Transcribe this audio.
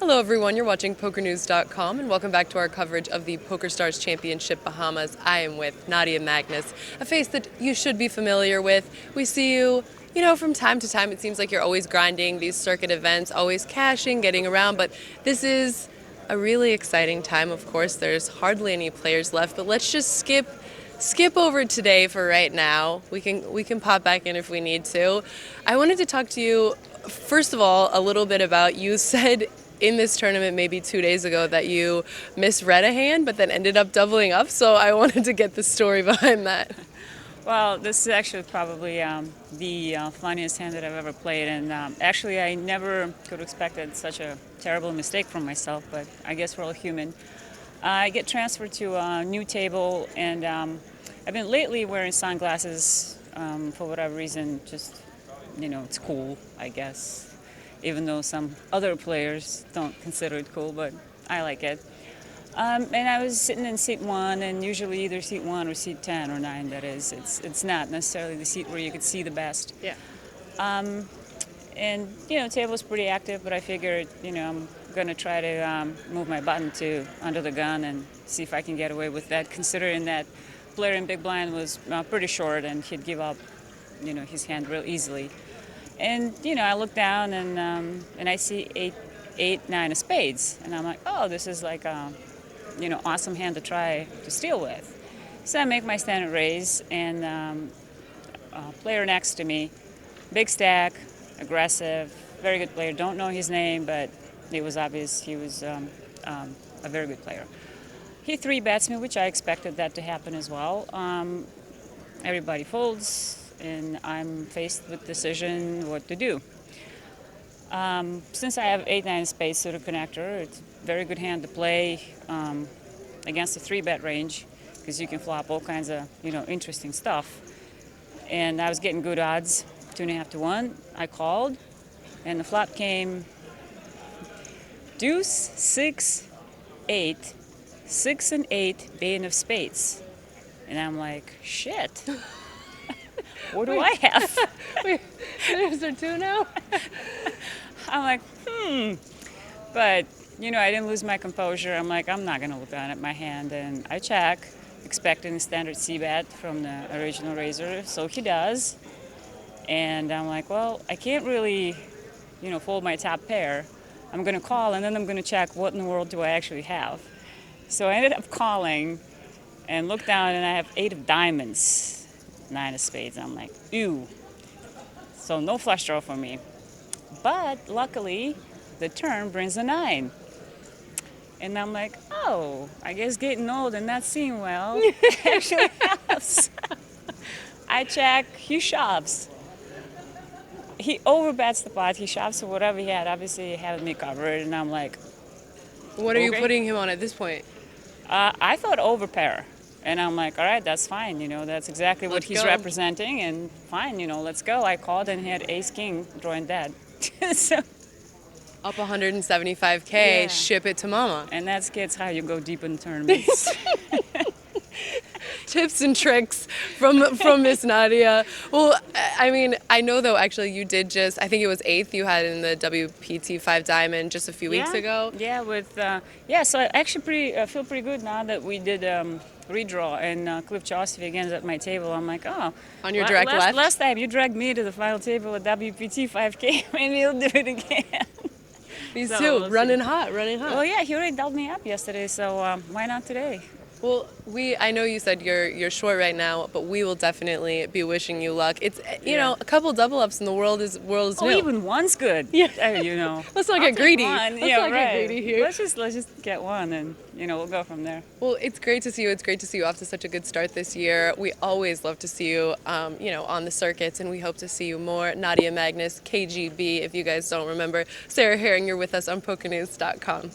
Hello everyone, you're watching PokerNews.com and welcome back to our coverage of the PokerStars Championship Bahamas. I am with Nadya Magnus, a face that you should be familiar with. We see you, from time to time. It seems like you're always grinding these circuit events, always cashing, getting around, but this is a really exciting time. Of course, there's hardly any players left, but let's just skip over today for right now. We can pop back in if we need to. I wanted to talk to you, first of all, a little bit about, you said in this tournament maybe 2 days ago that you misread a hand but then ended up doubling up, so I wanted to get the story behind that. Well, this is actually probably the funniest hand that I've ever played, and actually I never could have expected such a terrible mistake from myself, but I guess we're all human. I get transferred to a new table, and I've been lately wearing sunglasses for whatever reason. Just, it's cool, I guess, even though some other players don't consider it cool, but I like it. And I was sitting in seat 1, and usually either seat 1 or seat 10 or 9, that is. It's not necessarily the seat where you could see the best. Yeah. And, the table's pretty active, but I figured, I'm going to try to move my button to under the gun and see if I can get away with that, considering that player in big blind was pretty short and he'd give up, his hand real easily. And, I look down and I see 8, 9 of spades. And I'm like, oh, this is like a, awesome hand to try to steal with. So I make my standard raise, and player next to me, big stack, aggressive, very good player. Don't know his name, but it was obvious he was a very good player. He 3-bets me, which I expected that to happen as well. Everybody folds, and I'm faced with decision what to do. Since I have 8, 9 spades suited connector, it's a very good hand to play against a 3-bet range, because you can flop all kinds of interesting stuff. And I was getting good odds, 2.5 to 1. I called, and the flop came deuce, 6, 8, 6 and 8, bane of spades. And I'm like, shit. What do I have? Wait, is there 2 now? I'm like, But, I didn't lose my composure. I'm like, I'm not going to look down at my hand. And I check, expecting a standard C-bet from the original raiser. So he does. And I'm like, well, I can't really, fold my top pair. I'm going to call, and then I'm going to check what in the world do I actually have. So I ended up calling and looked down, and I have 8 of diamonds, 9 of spades. I'm like, ew. So no flush draw for me. But luckily, the turn brings a 9. And I'm like, oh, I guess getting old and not seeing well actually helps. I check, he shoves. He overbets the pot, he shoves for whatever he had. Obviously, he had me covered, and I'm like, What are you okay. putting him on at this point? I thought overpair. And I'm like, all right, that's fine. That's exactly what Let's he's go. representing, and fine, let's go. I called, and he had ace-king, drawing dead. So, Up 175K, Yeah. ship it to mama. and that's how you go deep in tournaments. Tips and tricks from Miss Nadia. Well, I mean, I know though, actually, you did just, I think it was 8th you had in the WPT 5 Diamond just a few weeks ago. Yeah, so I actually feel pretty good now that we did redraw, and Cliff Chaucer again is at my table. I'm like, oh. On your direct left? Last time you dragged me to the final table at WPT 5K, maybe you'll do it again. These So, two, we'll see. running hot. Well, yeah, he already doubled me up yesterday, so why not today? Well, I know you said you're short right now, but we will definitely be wishing you luck. It's a couple double ups in the world is Oh, new. even one's good. Yeah. Let's not I'll get take greedy. one. Let's Yeah, not right. get greedy here. Let's just get one, and we'll go from there. Well, it's great to see you. It's great to see you off to such a good start this year. We always love to see you, on the circuits, and we hope to see you more. Nadya Magnus, KGB, if you guys don't remember. Sarah Herring, you're with us on PokerNews.com.